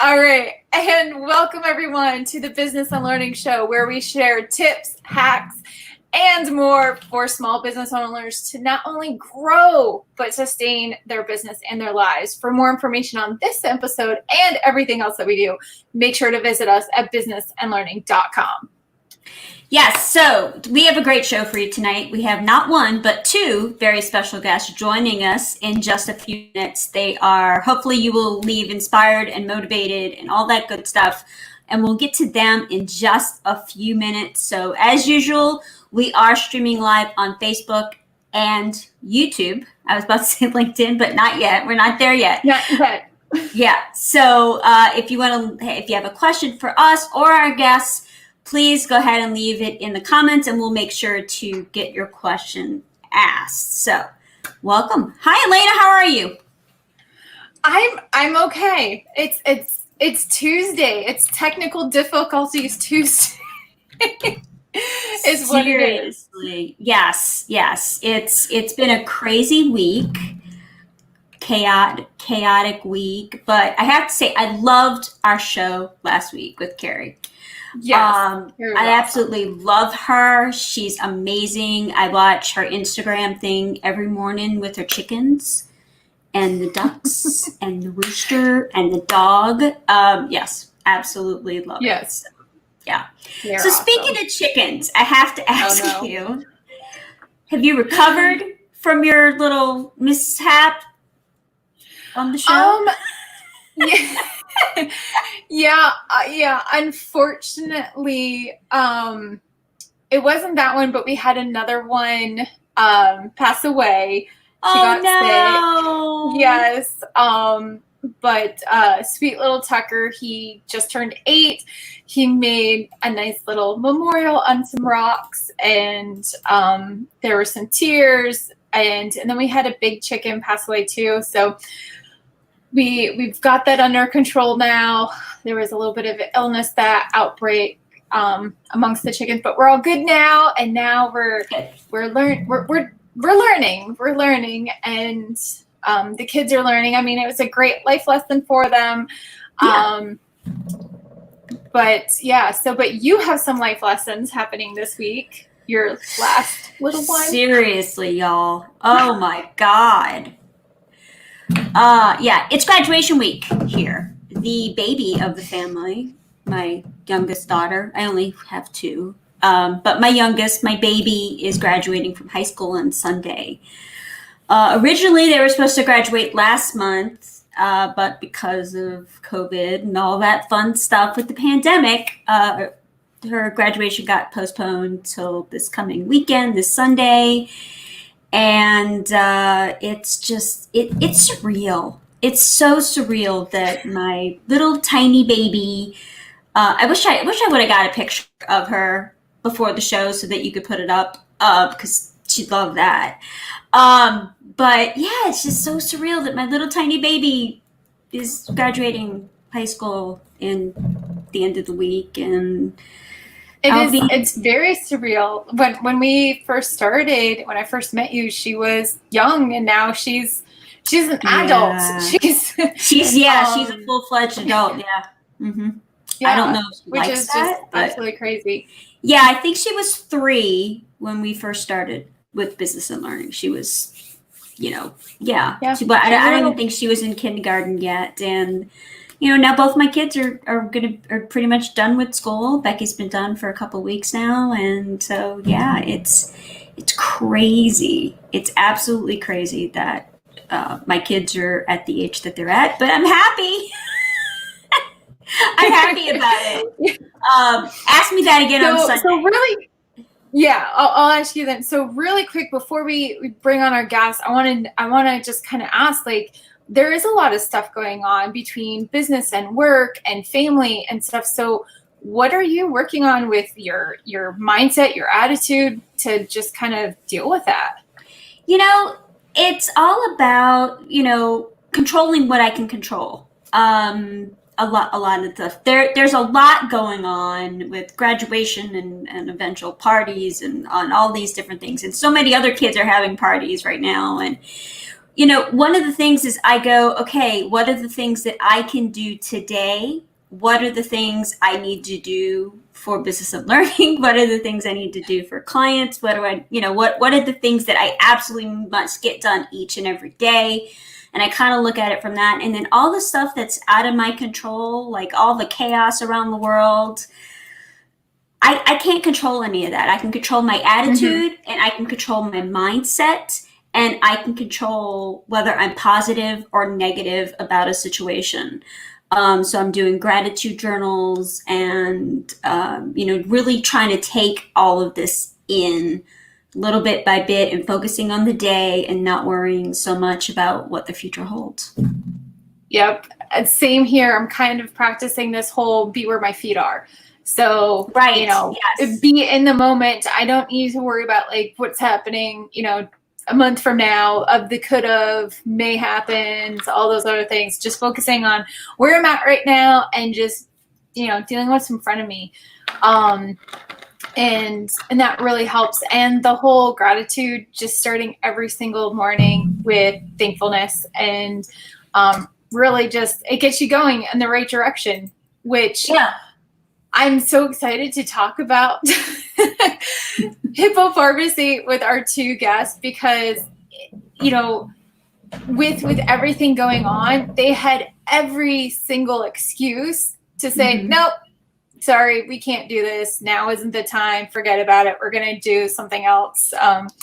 All right, and welcome everyone to the Business and Learning Show, where we share tips, hacks, and more for small business owners to not only grow, but sustain their business and their lives. For more information on this episode and everything else that we do, make sure to visit us at businessandlearning.com. Yes, so we have a great show for you tonight. We have not one, but two very special guests joining us in just a few minutes. Hopefully you will leave inspired and motivated and all that good stuff. And we'll get to them in just a few minutes. So as usual, we are streaming live on Facebook and YouTube. I was about to say LinkedIn, but not yet. We're not there yet. Not yet. Yeah. So if you have a question for us or our guests, please go ahead and leave it in the comments and we'll make sure to get your question asked. So welcome. Hi, Elena. How are you? I'm okay. It's Tuesday. It's technical difficulties Tuesday. Is what it is. Yes. It's been a crazy week, chaotic week, but I have to say I loved our show last week with Carrie. Yes, I absolutely love her. She's amazing. I watch her Instagram thing every morning with her chickens and the ducks and the rooster and the dog. Yes, absolutely love it. So, yeah. They're so awesome. Speaking of chickens, I have to ask you, have you recovered from your little mishap on the show? Yeah. Unfortunately, it wasn't that one, but we had another one pass away. She got sick. Yes. But sweet little Tucker, he just turned 8. He made a nice little memorial on some rocks, and there were some tears, and then we had a big chicken pass away too. So we've got that under control now. There was a little bit of illness, that outbreak amongst the chickens, but we're all good now. And now we're learning, and the kids are learning. I mean, it was a great life lesson for them. But you have some life lessons happening this week. Your last little one. Seriously, y'all. Oh my God. It's graduation week here. The baby of the family, my youngest daughter, I only have 2, but my baby is graduating from high school on Sunday. Originally, they were supposed to graduate last month, but because of COVID and all that fun stuff with the pandemic, her graduation got postponed till this coming weekend, this Sunday. And it's just, it's surreal. It's so surreal that my little tiny baby, I wish I would have got a picture of her before the show so that you could put it up, because she'd love that. But yeah, it's just so surreal that my little tiny baby is graduating high school in the end of the week. And it's very surreal. When we first started, when I first met you, she was young, and now she's an adult. She's a full-fledged adult. Yeah. Mm-hmm. I don't know if she likes is that, just absolutely crazy. Yeah, I think she was 3 when we first started with Business and Learning. She was, but I don't even think she was in kindergarten yet. And now both my kids are pretty much done with school. Becky's been done for a couple of weeks now, and so it's crazy. It's absolutely crazy that my kids are at the age that they're at. But I'm happy. I'm happy about it. Ask me that again on Sunday. So really, I'll ask you then. So really quick, before we bring on our guests, I want to just kind of ask, like, there is a lot of stuff going on between business and work and family and stuff. So what are you working on with your mindset, your attitude to just kind of deal with that? It's all about, controlling what I can control. A lot of stuff. There's a lot going on with graduation and eventual parties and on all these different things. And so many other kids are having parties right now. And one of the things is I go, okay, what are the things that I can do today? What are the things I need to do for business and learning? What are the things I need to do for clients? What do I, what are the things that I absolutely must get done each and every day? And I kind of look at it from that. And then all the stuff that's out of my control, like all the chaos around the world, I can't control any of that. I can control my attitude and I can control my mindset and I can control whether I'm positive or negative about a situation. So I'm doing gratitude journals and, really trying to take all of this in little bit by bit and focusing on the day and not worrying so much about what the future holds. Yep. Same here. I'm kind of practicing this whole be where my feet are. So, right. Yes. Be in the moment. I don't need to worry about like what's happening, a month from now of the could have, may happens, all those other things. Just focusing on where I'm at right now and just, dealing with what's in front of me. And that really helps. And the whole gratitude, just starting every single morning with thankfulness and really just, it gets you going in the right direction, which I'm so excited to talk about Hippo Pharmacy with our two guests because, with everything going on, they had every single excuse to say, nope, sorry, we can't do this. Now isn't the time. Forget about it. We're going to do something else.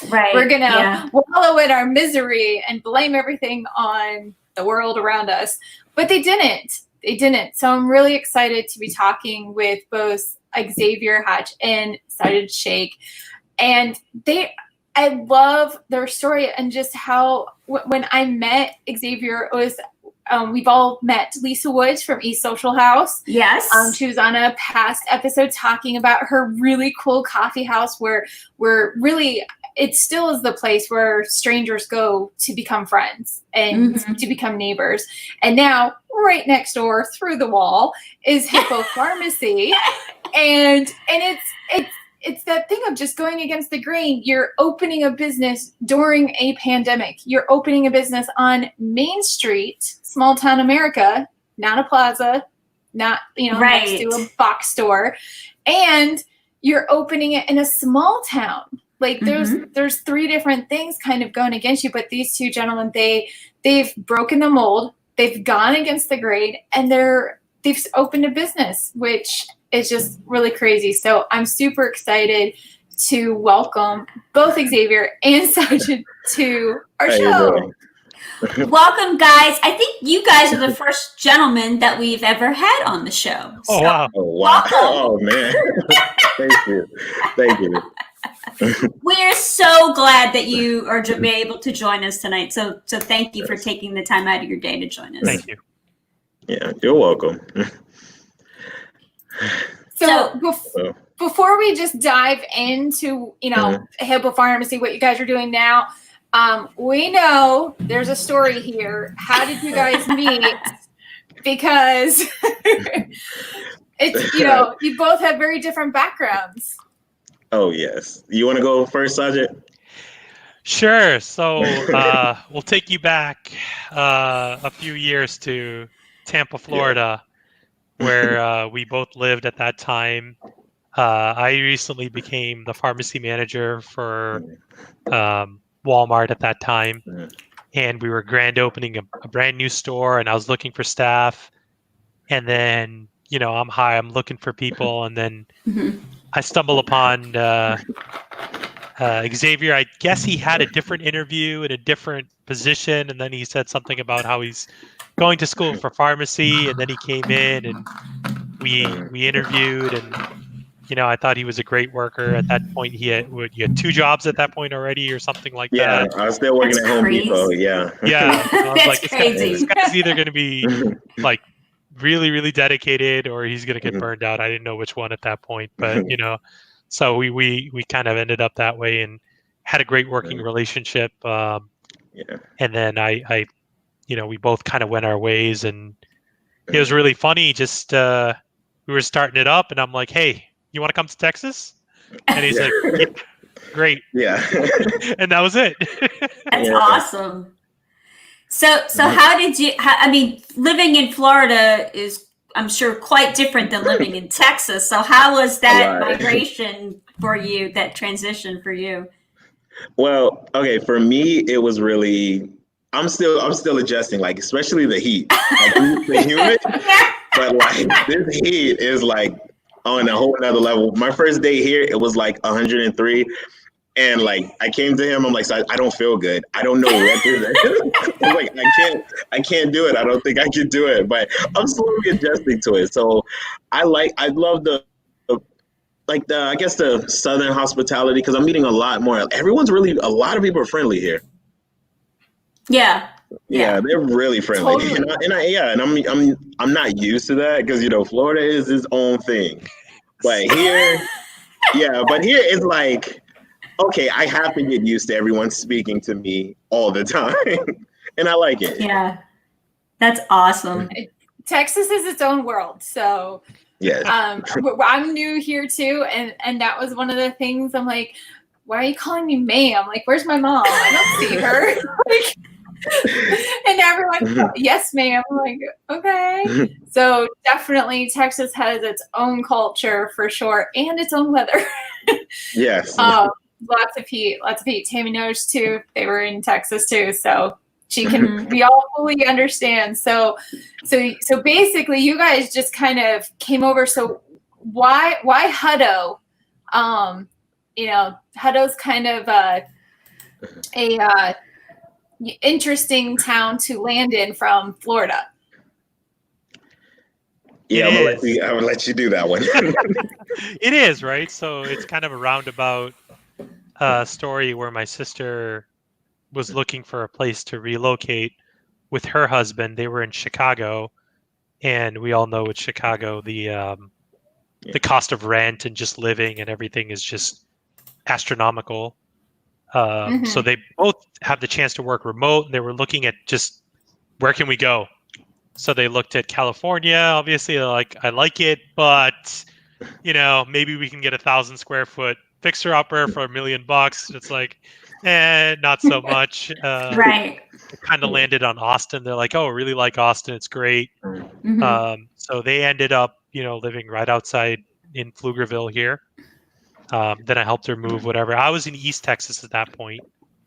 We're going to wallow in our misery and blame everything on the world around us. But they didn't. So I'm really excited to be talking with both Axvier Hatch and Sajid Shaikh. And I love their story and just how when I met Axvier, it was we've all met Lisa Woods from East Social House. Yes. She was on a past episode talking about her really cool coffee house where really it still is the place where strangers go to become friends and to become neighbors. And now right next door through the wall is Hippo Pharmacy. And it's that thing of just going against the grain. You're opening a business during a pandemic. You're opening a business on Main Street, small town America, not a plaza, not, next to a box store. And you're opening it in a small town. Like there's three different things kind of going against you. But these two gentlemen, they've broken the mold. They've gone against the grain and they've opened a business, which is just really crazy. So I'm super excited to welcome both Axvier and Sajid to our show. Welcome, guys. I think you guys are the first gentlemen that we've ever had on the show. So, oh, wow. Oh, man. Thank you. We're so glad that you are able to join us tonight. So thank you for taking the time out of your day to join us. Thank you. Yeah, you're welcome. So before we just dive into, Hippo Pharmacy, what you guys are doing now, we know there's a story here. How did you guys meet? Because it's, you both have very different backgrounds. Oh, yes. You want to go first, Sajid? Sure. So we'll take you back a few years to Tampa, Florida, where we both lived at that time. I recently became the pharmacy manager for Walmart at that time. And we were grand opening a brand new store, and I was looking for staff. And then, I'm looking for people. And then I stumble upon Axvier. I guess he had a different interview in a different position. And then he said something about how he's going to school for pharmacy. And then he came in and we interviewed. And, I thought he was a great worker. At that point, he had two jobs at that point already or something like that. Yeah, I was still working at Home Depot. Yeah. Yeah. I was like, crazy. This guy's either going to be like really, really dedicated or he's going to get burned out. I didn't know which one at that point, but so we kind of ended up that way and had a great working relationship. And then I we both kind of went our ways, and it was really funny. Just we were starting it up, and I'm like, "Hey, you want to come to Texas?" And he's like, yeah, "Great." Yeah. And that was it. That's awesome. So how did you? I mean, living in Florida is, I'm sure, quite different than living in Texas. So how was that migration for you? That transition for you? Well, okay, for me, it was really. I'm still adjusting, like especially the heat. Like I'm used to humid, but like this heat is like on a whole nother level. My first day here, it was like 103. And like I came to him, I'm like, so I don't feel good. I don't know what this is. I'm like, I can't do it. I don't think I can do it. But I'm slowly adjusting to it. So I love I guess the Southern hospitality because I'm meeting a lot more. Everyone's really a lot of people are friendly here. Yeah. Yeah, they're really friendly, Totally. I'm not used to that because Florida is its own thing, but here, but here it's like, okay, I have to get used to everyone speaking to me all the time, and I like it. Yeah, that's awesome. Texas is its own world, so Yes. I'm new here too, and that was one of the things. I'm like, why are you calling me ma'am? Like, where's my mom? I don't see her. Like, and everyone, yes, ma'am. I'm like, okay. So definitely, Texas has its own culture for sure, and its own weather. Yes. Lots of heat, lots of heat. Tammy knows too. They were in Texas too, so she can. We all fully understand. So basically, you guys just kind of came over. So why Hutto? Hutto's kind of a interesting town to land in from Florida. Yeah, I'm gonna let you do that one. It is, right? So it's kind of a roundabout story where my sister was looking for a place to relocate with her husband. They were in Chicago, and we all know with Chicago the cost of rent and just living and everything is just astronomical. So they both have the chance to work remote, and they were looking at just where can we go. So they looked at California. Obviously, they're like, I like it, but maybe we can get 1,000 square foot fixer upper for $1 million. It's like, not so much. Right. Kind of landed on Austin. They're like, oh, I really like Austin. It's great. So they ended up, living right outside in Pflugerville here. Then I helped her move, whatever. I was in East Texas at that point,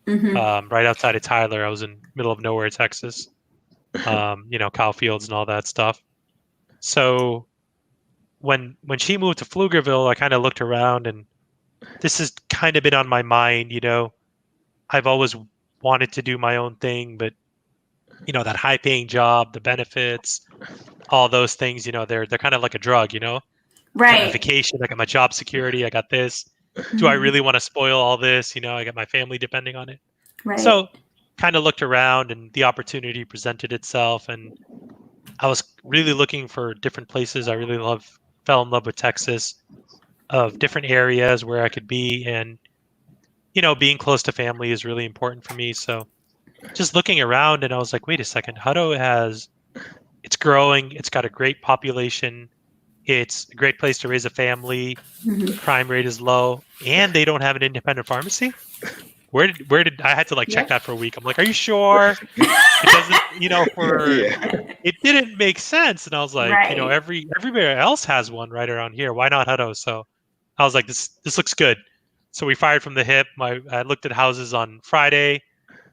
right outside of Tyler. I was in middle of nowhere, Texas. Cow fields and all that stuff. So when she moved to Pflugerville, I kind of looked around, and this has kind of been on my mind. I've always wanted to do my own thing, but that high paying job, the benefits, all those things, they're kind of like a drug, Right. I got my vacation, I got my job security, I got this. Do I really want to spoil all this? I got my family depending on it. Right. So kind of looked around, and the opportunity presented itself, and I was really looking for different places. I really fell in love with Texas, of different areas where I could be, and being close to family is really important for me. So just looking around, and I was like, wait a second, Hutto it's growing, it's got a great population, it's a great place to raise a family, crime rate is low, and they don't have an independent pharmacy. Where did I had to check that for a week? I'm like, are you sure? It doesn't, it didn't make sense. And I was like, Right. everybody else has one right around here. Why not Hutto? So I was like, this looks good. So we fired from the hip. I looked at houses on Friday,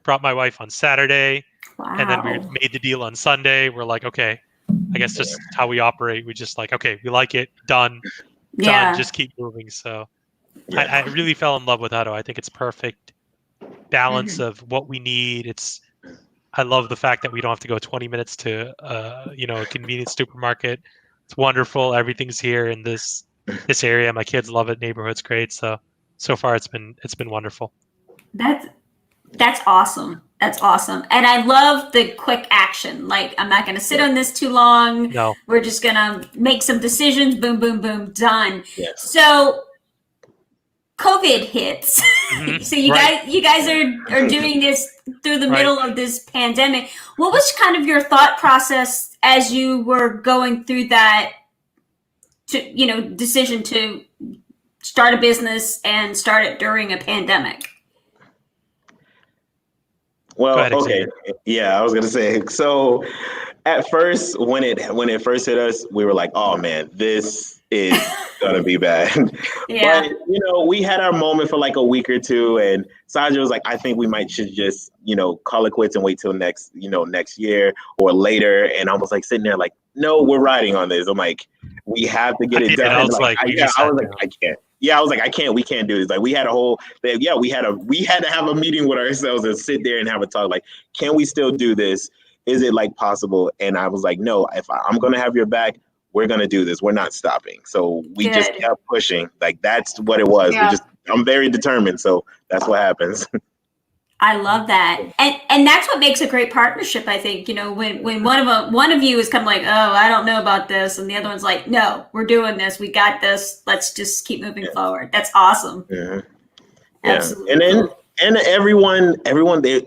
brought my wife on Saturday, and then we made the deal on Sunday. We're like, okay, I guess just how we operate. We just okay, we like it, done, just keep moving. So I really fell in love with Hutto. I think it's perfect balance of what we need. I love the fact that we don't have to go 20 minutes to a convenience supermarket. It's wonderful. Everything's here in this area. My kids love it. Neighborhood's great. So far it's been wonderful. That's awesome. That's awesome. And I love the quick action. I'm not going to sit on this too long. No. We're just going to make some decisions. Boom, boom, boom, done. Yes. So COVID hits. So you guys are doing this through the middle of this pandemic. What was kind of your thought process as you were going through that decision to start a business and start it during a pandemic? Well, ahead, okay, Xavier. yeah, I was gonna say. So, at first, when it first hit us, we were like, "Oh man, this is gonna be bad." But Yeah. we had our moment for like a week or two, and Sajid was like, "I think we might should just call it quits and wait till next year or later." And I was like sitting there like, "No, we're riding on this." I'm like, "We have to get I it did. done." I was Like, like, we yeah, just I sat was like, down. "I can't." Yeah, I was like, "I can't. We can't do this." Like, we had a whole, yeah, we had to have a meeting with ourselves and sit there and have a talk. Like, can we still do this? Is it like possible? And I was like, no, if I'm going to have your back, we're going to do this. We're not stopping. So we just Good. kept pushing. Like, that's what it was. Yeah. I'm very determined. So that's what happens. I love that, and that's what makes a great partnership. I think when one of you is kind of like, oh, I don't know about this, and the other one's like, no, we're doing this. We got this. Let's just keep moving forward. That's awesome. Yeah. Absolutely And then, cool. and everyone,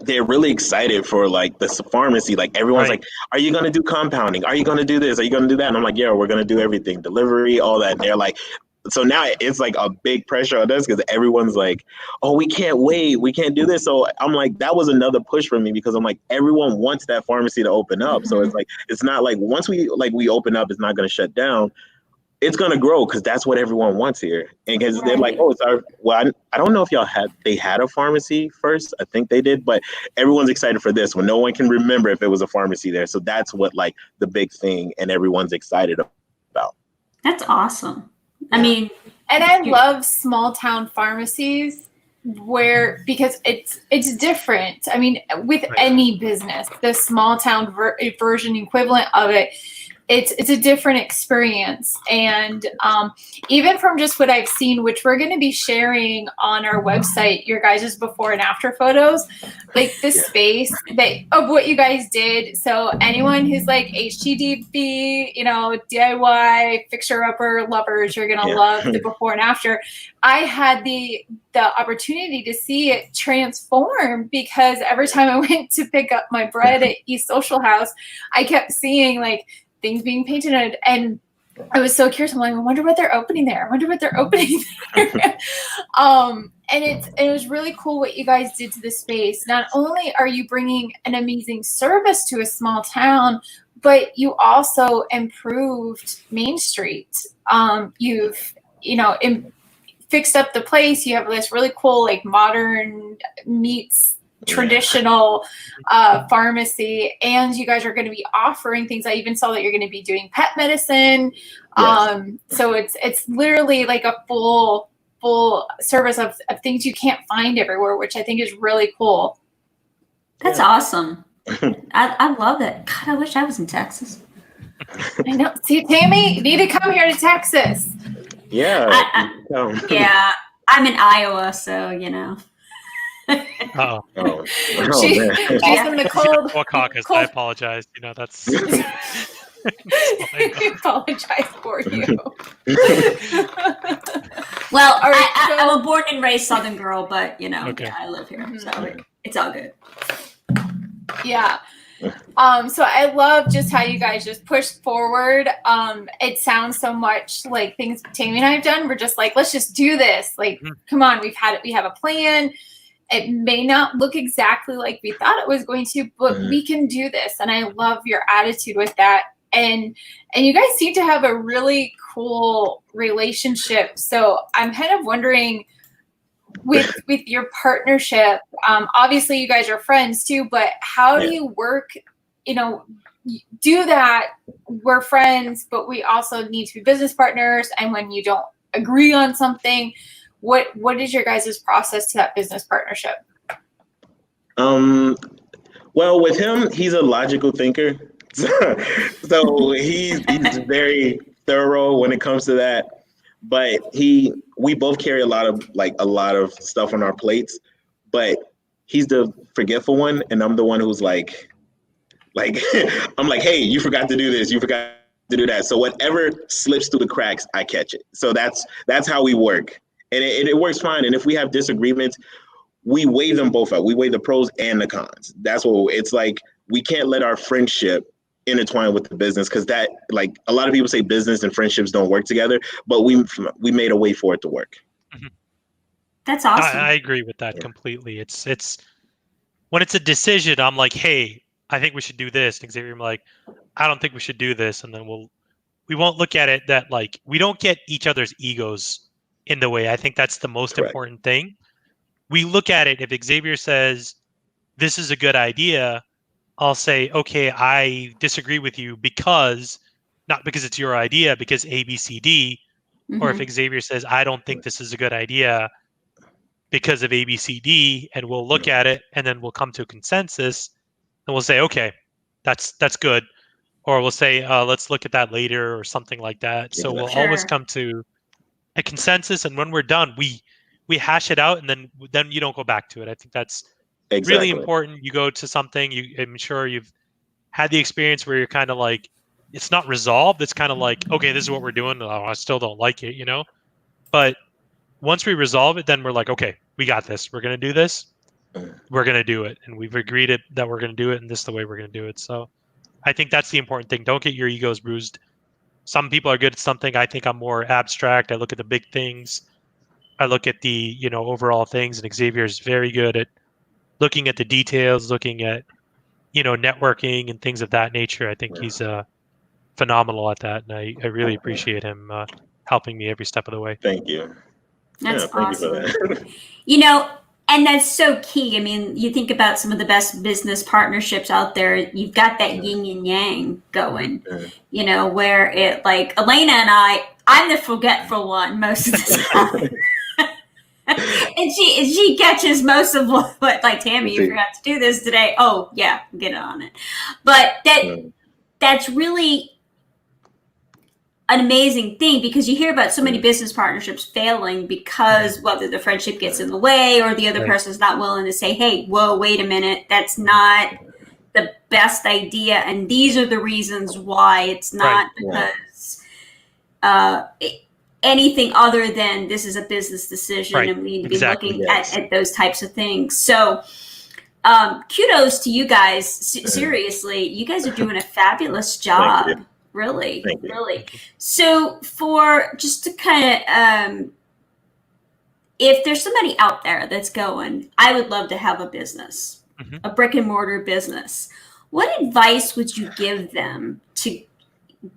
they're really excited for like the pharmacy. Like everyone's Right. like, are you going to do compounding? Are you going to do this? Are you going to do that? And I'm like, yeah, we're going to do everything, delivery, all that. And they're like, so now it's like a big pressure on us because everyone's like, oh, we can't wait. We can't do this. So I'm like, that was another push for me because I'm like, everyone wants that pharmacy to open up. So it's like, it's not like once we open up, it's not going to shut down. It's going to grow because that's what everyone wants here. And because they're like, Right. oh, it's our, well, I don't know if they had a pharmacy first. I think they did, but everyone's excited for this one. No one can remember if it was a pharmacy there. So that's what like the big thing and everyone's excited about. That's awesome. I mean, And I love small town pharmacies because it's different. I mean, with any business, the small town version equivalent of it, it's a different experience. And even from just what I've seen, which we're going to be sharing on our website, your guys' before and after photos, like the space of what you guys did. So anyone who's like HTDB, DIY, fixer-upper lovers, you're going to love the before and after. I had the opportunity to see it transform because every time I went to pick up my bread at East Social House, I kept seeing like things being painted, and I was so curious. I'm like, I wonder what they're opening there. And it was really cool what you guys did to the space. Not only are you bringing an amazing service to a small town, but you also improved Main Street. You've fixed up the place. You have this really cool like modern meets traditional pharmacy, and you guys are going to be offering things. I even saw that you're going to be doing pet medicine. Yes. So it's literally like a full service of things you can't find everywhere, which I think is really cool. That's awesome. I love it. God, I wish I was in Texas. I know. See, Tammy, you need to come here to Texas. Yeah. Yeah, I'm in Iowa, so Oh, She's man. in the cold. well, caucus. cold. I apologize. That's. I apologize for you. Well, right, I'm a born and raised Southern girl, but Okay. I live here, so it's all good. Yeah. So I love just how you guys just pushed forward. It sounds so much like things Tammy and I have done. We're just like, let's just do this. Like, come on, we have a plan. It may not look exactly like we thought it was going to, but we can do this. And I love your attitude with that. And you guys seem to have a really cool relationship. So I'm kind of wondering with your partnership, obviously you guys are friends too, but how do you work, do that? We're friends, but we also need to be business partners. And when you don't agree on something, what is your guys' process to that business partnership? Well, with him, he's a logical thinker. So he's very thorough when it comes to that. But we both carry a lot of stuff on our plates. But he's the forgetful one, and I'm the one who's like I'm like, hey, you forgot to do this, you forgot to do that. So whatever slips through the cracks, I catch it. So that's how we work, and it works fine. And if we have disagreements, we weigh them both out. We weigh the pros and the cons. That's what it's like. We can't let our friendship intertwine with the business because that, like, a lot of people say business and friendships don't work together, but we made a way for it to work. That's awesome. I agree with that completely. It's when it's a decision, I'm like, hey, I think we should do this. And Xavier, I'm like, I don't think we should do this. And then we won't look at it that like we don't get each other's egos in the way. I think that's the most Correct. important thing. We look at it. If Xavier says this is a good idea, I'll say, okay, I disagree with you because not because it's your idea, because A, B, C, D. Or if Xavier says, I don't think this is a good idea because of A, B, C, D, and we'll look at it and then we'll come to a consensus and we'll say, okay, that's good. Or we'll say, let's look at that later or something like that. So we'll always Sure. come to a consensus, and when we're done, we hash it out, and then you don't go back to it. I think that's really important. You go to something, I'm sure you've had the experience where you're kind of like, it's not resolved. It's kind of like, okay, this is what we're doing. Oh, I still don't like it, But once we resolve it, then we're like, okay, we got this. We're gonna do this. We're gonna do it, and we've agreed that we're gonna do it, and this is the way we're gonna do it. So, I think that's the important thing. Don't get your egos bruised. Some people are good at something. I think I'm more abstract. I look at the big things. I look at the overall things, and Xavier is very good at looking at the details, looking at networking and things of that nature. I think he's phenomenal at that, and I really appreciate him helping me every step of the way. Thank you. That's Thank awesome. you for that. And that's so key. I mean, you think about some of the best business partnerships out there, you've got that yin and yang going, where it like Elena and I'm the forgetful one most of the time. and she catches most of what like, Tammy, you forgot to do this today. Oh yeah, get on it. But that's really an amazing thing, because you hear about so many business partnerships failing because whether the friendship gets in the way or the other person's not willing to say, hey, whoa, wait a minute, that's not the best idea, and these are the reasons why. It's not because anything other than this is a business decision, and we need to be looking at those types of things. So kudos to you guys. Seriously, you guys are doing a fabulous job. Really. So for just to kind of, if there's somebody out there that's going, I would love to have a business, a brick and mortar business. What advice would you give them to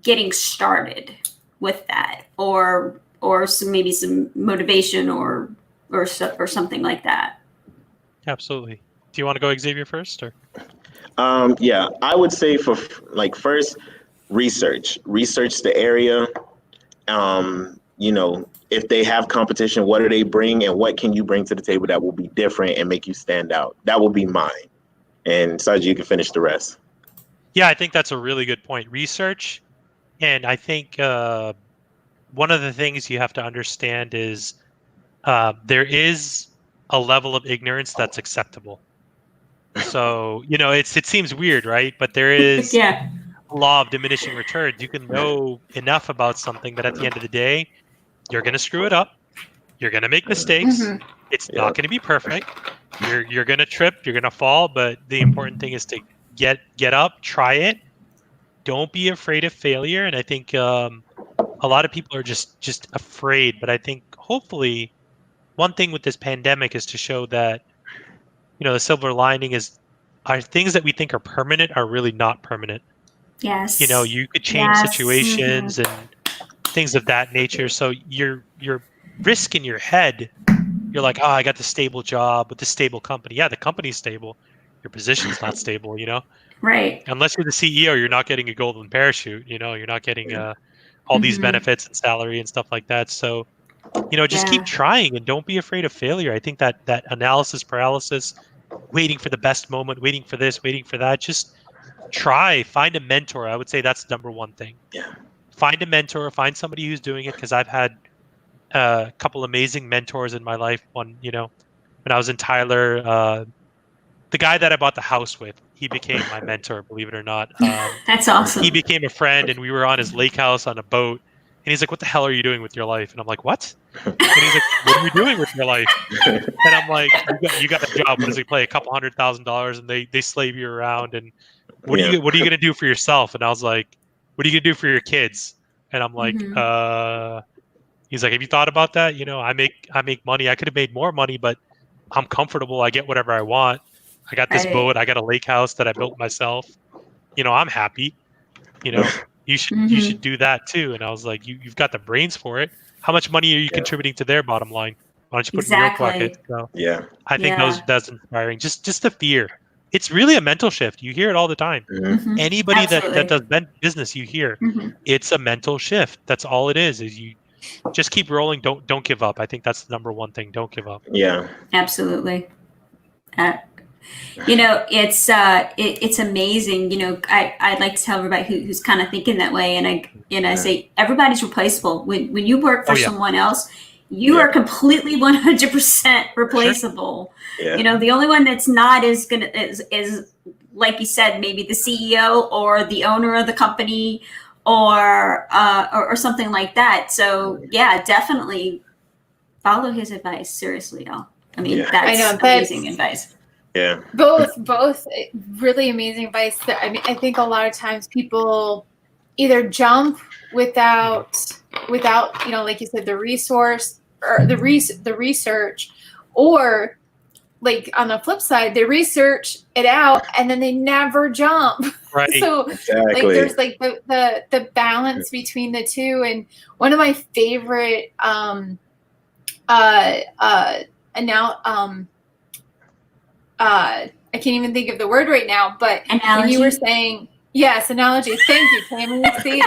getting started with that, or maybe some motivation or something like that? Absolutely. Do you want to go Xavier first, or? Yeah, I would say for like first, research the area. If they have competition, what do they bring, and what can you bring to the table that will be different and make you stand out? That will be mine. And Sajid, you can finish the rest. Yeah, I think that's a really good point. Research, and I think one of the things you have to understand is there is a level of ignorance that's acceptable. So it seems weird, right? But there is law of diminishing returns. You can know enough about something, but at the end of the day, you're going to screw it up. You're going to make mistakes. It's not going to be perfect. You're going to trip. You're going to fall. But the important thing is to get up, try it. Don't be afraid of failure. And I think a lot of people are just afraid. But I think hopefully one thing with this pandemic is to show that the silver lining is our things that we think are permanent are really not permanent. Yes. You could change situations and things of that nature. So your risk in your head, you're like, oh, I got the stable job with the stable company. Yeah, the company's stable. Your position's not stable, Right. Unless you're the CEO, you're not getting a golden parachute. You're not getting all these benefits and salary and stuff like that. So, just keep trying and don't be afraid of failure. I think that analysis paralysis, waiting for the best moment, waiting for this, waiting for that, just try, find a mentor. I would say that's number one thing. Find a mentor, find somebody who's doing it, because I've had a couple amazing mentors in my life. One, when I was in Tyler, the guy that I bought the house with, he became my mentor, believe it or not. That's awesome. He became a friend, and we were on his lake house on a boat, and he's like, what the hell are you doing with your life? And I'm like, what? And he's like, what are you doing with your life? And I'm like, you got a job. What does he play? $200,000, and they slave you around, and what are you going to do for yourself? And I was like, what are you going to do for your kids? And I'm like, he's like, have you thought about that? I make money. I could have made more money, but I'm comfortable. I get whatever I want. I got this boat. I got a lake house that I built myself. I'm happy. You should do that too. And I was like, you've got the brains for it. How much money are you contributing to their bottom line? Why don't you put it in your pocket? So Yeah. I think that's inspiring. Just the fear. It's really a mental shift. You hear it all the time. Anybody that does business, you hear it's a mental shift. That's all it is you just keep rolling. Don't give up. I think that's the number one thing. Don't give up. Yeah. Absolutely. It's amazing. I'd like to tell everybody who's kind of thinking that way, and I say everybody's replaceable. When you work for someone else, you are completely 100% replaceable. Yeah. The only one that's not is like you said, maybe the CEO or the owner of the company or something like that. So yeah, definitely follow his advice. Seriously, y'all. I mean, that's amazing advice. Yeah. Both really amazing advice. I think a lot of times people either jump without like you said, the resource or the research, or like on the flip side, they research it out and then they never jump. Right. So exactly. like there's like the balance between the two. And one of my favorite I can't even think of the word right now, but analogy? When you were saying analogy. Thank you, Tammy. See,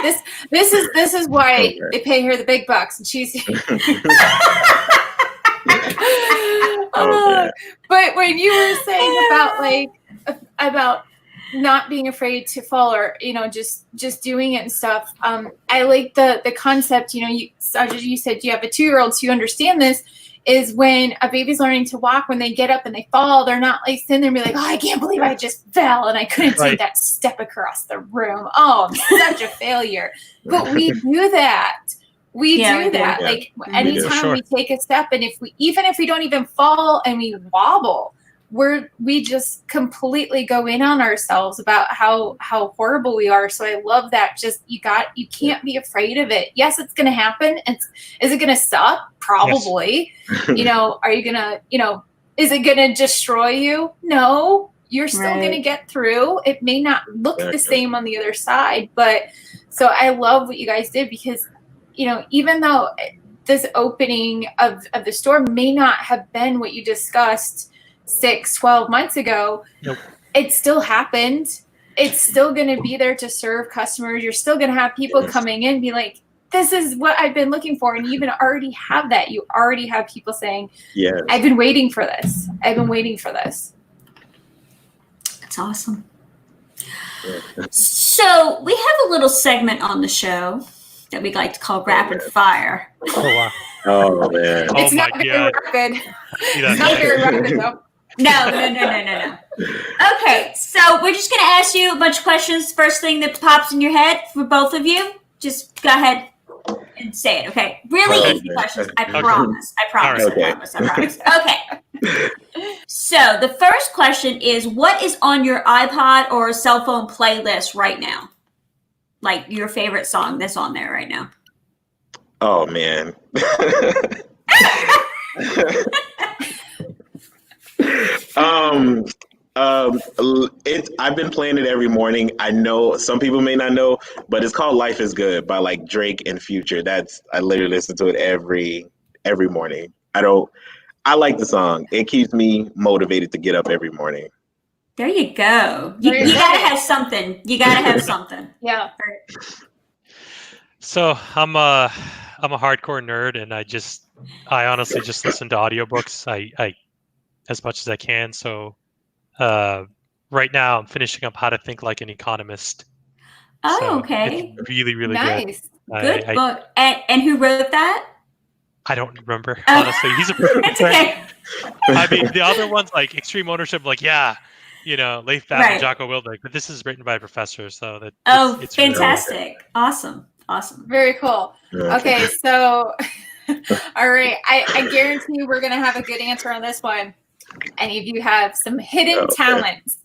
this is why they pay her the big bucks, and she's. But when you were saying about not being afraid to fall, or just doing it and stuff, I like the concept. Sajid, you said you have a 2-year-old, so you understand this. Is when a baby's learning to walk, when they get up and they fall, they're not like sitting there and be like, oh, I can't believe I just fell and I couldn't take that step across the room. Oh, I'm such a failure. But we do that. We do that. Yeah. Like anytime we take a step, and even if we don't even fall and we wobble, we just completely go in on ourselves about how horrible we are. So I love that. Just you can't be afraid of it. Yes, it's going to happen. Is it going to suck? Probably. Yes. Are you going to, is it going to destroy you? No, you're still going to get through. It may not look the same on the other side, but so I love what you guys did, because, even though this opening of the store may not have been what you discussed 6-12 months ago, it still happened. It's still going to be there to serve customers. You're still going to have people coming in and be like, this is what I've been looking for. And you even already have that. You already have people saying, I've been waiting for this. I've been waiting for this. That's awesome. So we have a little segment on the show that we'd like to call Rapid Fire. Oh, wow. Oh, man. It's not very rapid. It's not very rapid, though. No. Okay, so we're just going to ask you a bunch of questions. First thing that pops in your head for both of you, just go ahead and say it, okay? Really easy questions, I promise. I promise. Okay. So the first question is, what is on your iPod or cell phone playlist right now? Like your favorite song that's on there right now? Oh, man. I've been playing it every morning. I know some people may not know, but it's called "Life Is Good" by like Drake and Future. I literally listen to it every morning. I like the song. It keeps me motivated to get up every morning. There you go. You gotta have something. Yeah. So I'm a hardcore nerd, and I honestly just listen to audiobooks. I as much as I can. So right now I'm finishing up How to Think Like an Economist. Oh, so okay. It's really, really nice. good. Good book. And who wrote that? I don't remember, honestly. He's a professor. Okay. I mean, the other ones like Extreme Ownership, like Leif Babin and Jocko Willink, but this is written by a professor, so that it's fantastic. Really Awesome. Very cool. Okay, so all right, I guarantee you we're gonna have a good answer on this one. Any of you have some hidden talents?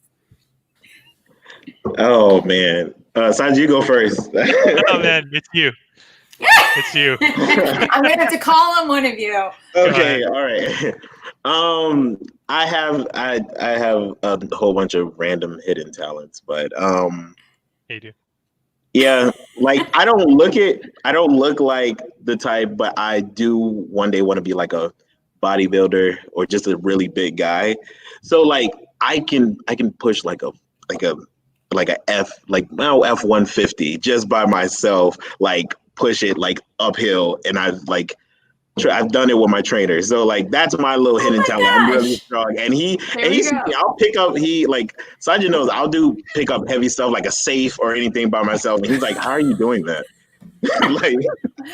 Oh man, Sajid, you go first. Oh man, it's you. It's you. I'm gonna have to call on one of you. Okay, all right. I have a whole bunch of random hidden talents, but You do. yeah, like I don't look like the type, but I do one day want to be like a bodybuilder or just a really big guy. So like I can push like a like a F like now F-150 just by myself, like push it like uphill, and I've done it with my trainer. So like that's my little hidden talent. I'm really gosh. strong. And There we sees go. me, I'll pick up Sajid knows I'll do pick up heavy stuff like a safe or anything by myself. And he's like, how are you doing that? like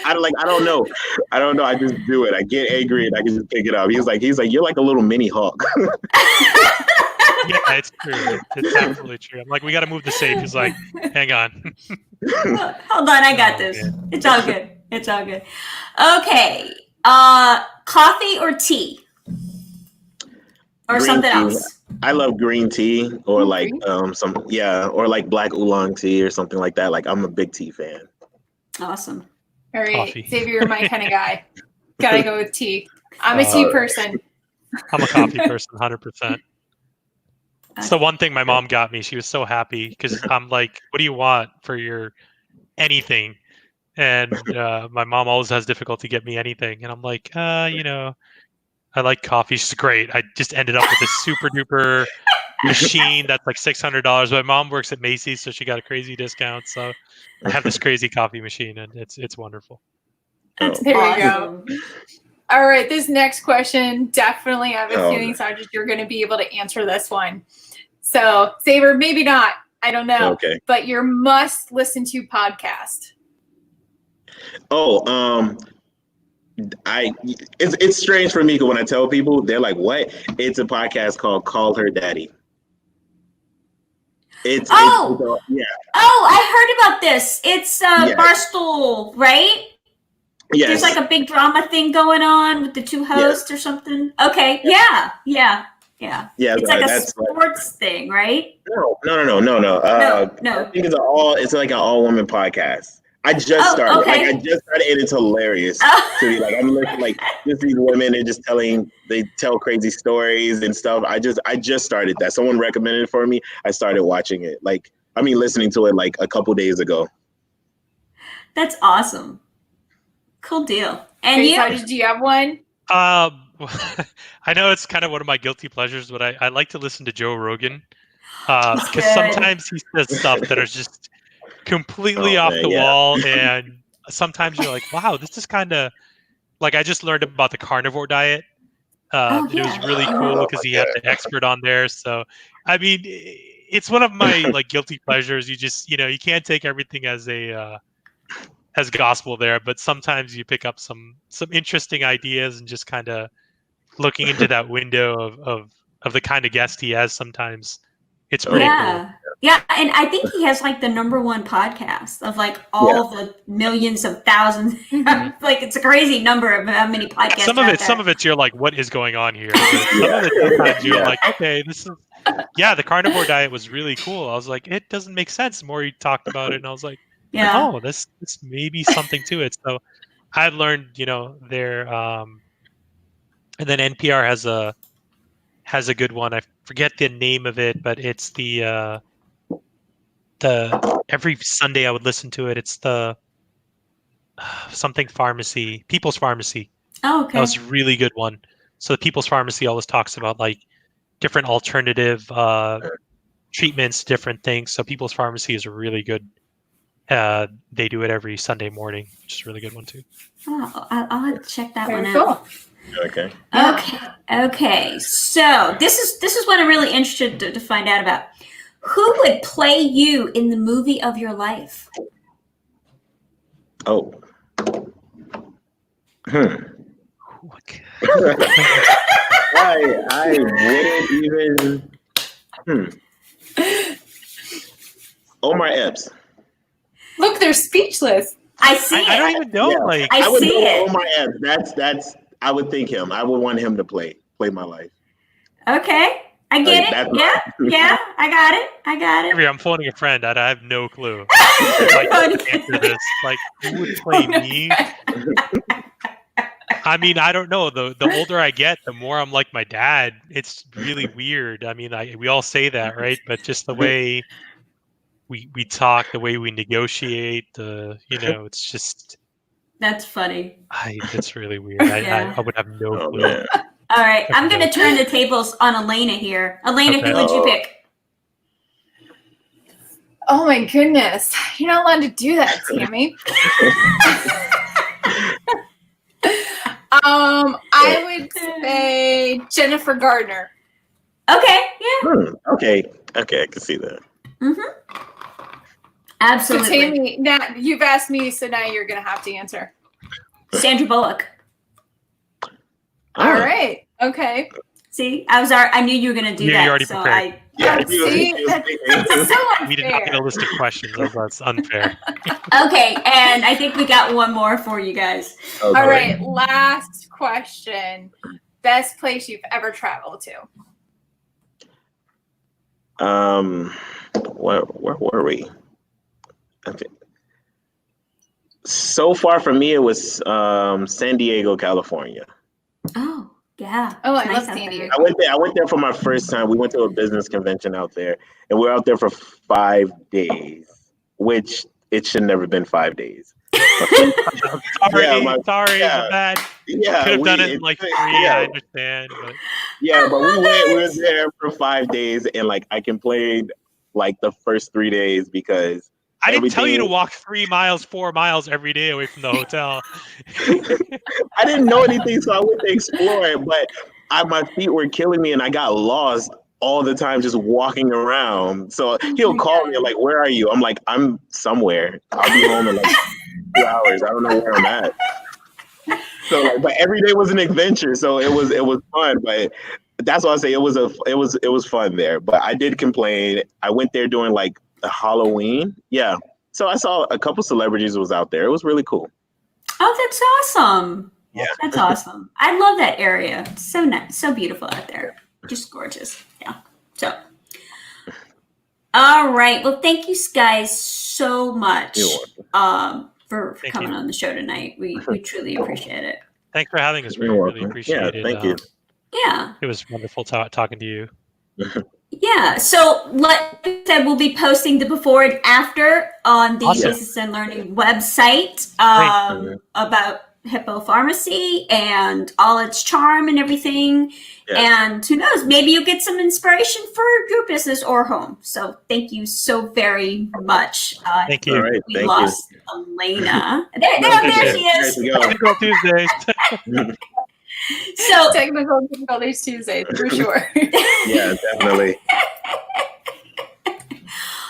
I don't know. I don't know. I just do it. I get angry and I can just pick it up. He's like, you're like a little mini hawk. Yeah, it's true. It's absolutely true. I'm like, we got to move the safe. He's like, hang on. Hold on, I got this. Man. It's all good. It's all good. Okay. Coffee or tea? Or Green something tea. else? I love green tea or like Green? or like black oolong tea or something like that. Like I'm a big tea fan. Awesome. All right, Coffee. Xavier, you're my kind of guy. Gotta go with tea. I'm a tea person. I'm a coffee person, 100%. So one thing my mom got me, she was so happy because I'm like, what do you want for your anything? And my mom always has difficulty getting me anything. And I'm like, I like coffee. She's great. I just ended up with this super duper machine that's like $600. My mom works at Macy's, so she got a crazy discount. So I have this crazy coffee machine, and it's wonderful. That's There you awesome. go. All right, this next question, definitely I have a feeling, no. Sajid, you're going to be able to answer this one. So, Xavier, maybe not. I don't know. Okay. But your must listen to podcast. Oh, it's strange for me because when I tell people, they're like, "What?" It's a podcast called "Call Her Daddy." Yeah. Oh, I heard about this. It's Barstool, right? Yes. There's like a big drama thing going on with the two hosts or something. Okay, yeah. It's like a sports thing, right? No. No. I think it's like an all-woman podcast. I just started. Okay. Like I just started, and it's hilarious to me. Like I'm looking like just these women and just they tell crazy stories and stuff. I just started that. Someone recommended it for me. I started watching it. Listening to it like a couple days ago. That's awesome. Cool deal. And Okay, you? Sajid, do you have one? I know it's kind of one of my guilty pleasures, but I like to listen to Joe Rogan because sometimes he says stuff that are just completely off the wall, and sometimes you're like, wow, this is kind of like I just learned about the carnivore diet. It was really cool because he had the expert on there. So I mean, it's one of my like guilty pleasures. You just you can't take everything as gospel there, but sometimes you pick up some interesting ideas and just kind of looking into that window of the kind of guest he has. Sometimes it's pretty cool. Yeah, and I think he has like the #1 podcast of like all the millions of thousands. Like it's a crazy number of how many podcasts. Some of it you're like, what is going on here? Some of it sometimes you're like, okay, this is the carnivore diet was really cool. I was like, it doesn't make sense the more you talked about it, and I was like, oh, this may be something to it. So I learned, there, and then NPR has a good one. I forget the name of it, but it's the every Sunday I would listen to it. It's the something pharmacy, People's Pharmacy. Oh, okay. That was a really good one. So the People's Pharmacy always talks about like different alternative treatments, different things. So People's Pharmacy is a really good. They do it every Sunday morning, which is a really good one too. Oh, I'll have to check that one cool. out. Okay. Okay. So this is what I'm really interested to find out about. Who would play you in the movie of your life? Oh. I wouldn't even. Omar Epps. Look, they're speechless. I see it. I don't even know. Yeah. I would see go it. Omar Epps. That's. I would think him. I would want him to play my life. Okay. I get Like, it. Yeah, I got it. Axvier, I'm phoning a friend. I have no clue. Like, to answer this. Like, who would play me? I mean, I don't know. The older I get, the more I'm like my dad. It's really weird. I mean, we all say that, right? But just the way we talk, the way we negotiate, it's just That's funny. it's really weird. Yeah. I would have no Oh clue. man. All right, I'm going to turn the tables on Elena here. Elena, Okay. who would you pick? Oh my goodness. You're not allowed to do that, Tammy. I would say Jennifer Gardner. Okay, yeah. Okay, I can see that. Absolutely. So Tammy, now you've asked me, so now you're gonna have to answer. Sandra Bullock. All right. Okay. See, I knew you were going to do that. You already so prepared. See, that's so We did not get a unfair. list of questions. That's unfair. Okay, and I think we got one more for you guys. Okay. All right. Last question. Best place you've ever traveled to? Where were we? Okay. So far for me, it was San Diego, California. Oh, yeah. Oh, I It's love out San there. Diego. I went there for my first time. We went to a business convention out there, and we were out there for 5 days, which it should never been 5 days. Sorry, Yeah, sorry, yeah. my bad. Yeah, Could have done it in like 3. Yeah, I understand, but but we love were it. there for 5 days, and like I complained like the first 3 days because I didn't tell you to everything- walk 3 miles, 4 miles every day away from the hotel. I didn't know anything, so I went to explore, but my feet were killing me, and I got lost all the time just walking around. So he'll call me like, "Where are you?" I'm like, "I'm somewhere. I'll be home in like 2 hours. I don't know where I'm at." So, like, but every day was an adventure, so it was fun. But that's why I say it was fun there. But I did complain. I went there during like the Halloween. Yeah. So I saw a couple celebrities was out there. It was really cool. Oh, that's awesome. Yeah. That's awesome. I love that area. It's so nice, so beautiful out there. Just gorgeous. Yeah. So, all right. Well, thank you guys so much You're for Thank coming you. on the show tonight. We truly appreciate it. Thanks for having us. We You're really welcome. appreciate Yeah, it. thank you. Yeah. It was wonderful talking to you. Yeah. So, like I said, we'll be posting the before and after on the Awesome. Business and Learning website about Hippo Pharmacy and all its charm and everything. Yeah. And who knows, maybe you'll get some inspiration for your business or home. So thank you so very much. Thank you. All right. We Thank lost Elena. There she is. you. There you Technical Tuesdays. So Technical difficulties Tuesday, for sure. Yeah, definitely.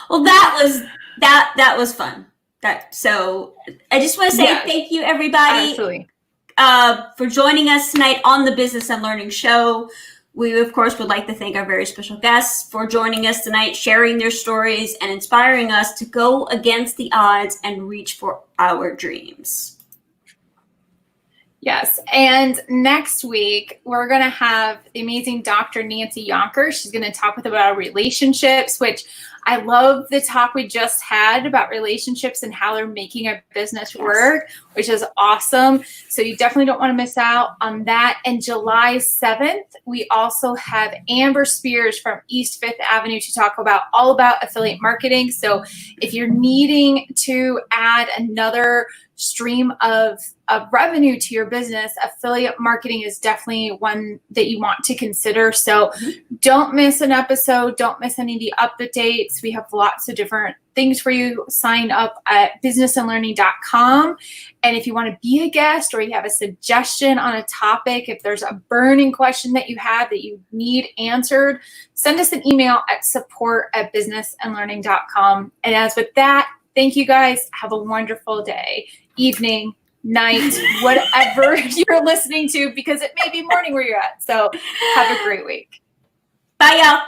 well, that was fun. So I just want to say Yes. thank you, everybody. Absolutely. For joining us tonight on the Business and Learning Show. We, of course, would like to thank our very special guests for joining us tonight, sharing their stories, and inspiring us to go against the odds and reach for our dreams. Yes. And next week, we're going to have the amazing Dr. Nancy Yonker. She's going to talk with about relationships, which I love the talk we just had about relationships and how they're making a business work, which is awesome. So you definitely don't want to miss out on that. And July 7th, we also have Amber Spears from East 5th Avenue to talk about all about affiliate marketing. So if you're needing to add another stream of revenue to your business, affiliate marketing is definitely one that you want to consider. So don't miss an episode. Don't miss any of the updates. We have lots of different things for you. Sign up at businessandlearning.com. And if you want to be a guest or you have a suggestion on a topic, if there's a burning question that you have that you need answered, send us an email at support@businessandlearning.com. And as with that, thank you guys. Have a wonderful day, evening, night, whatever you're listening to, because it may be morning where you're at. So have a great week. Bye, y'all.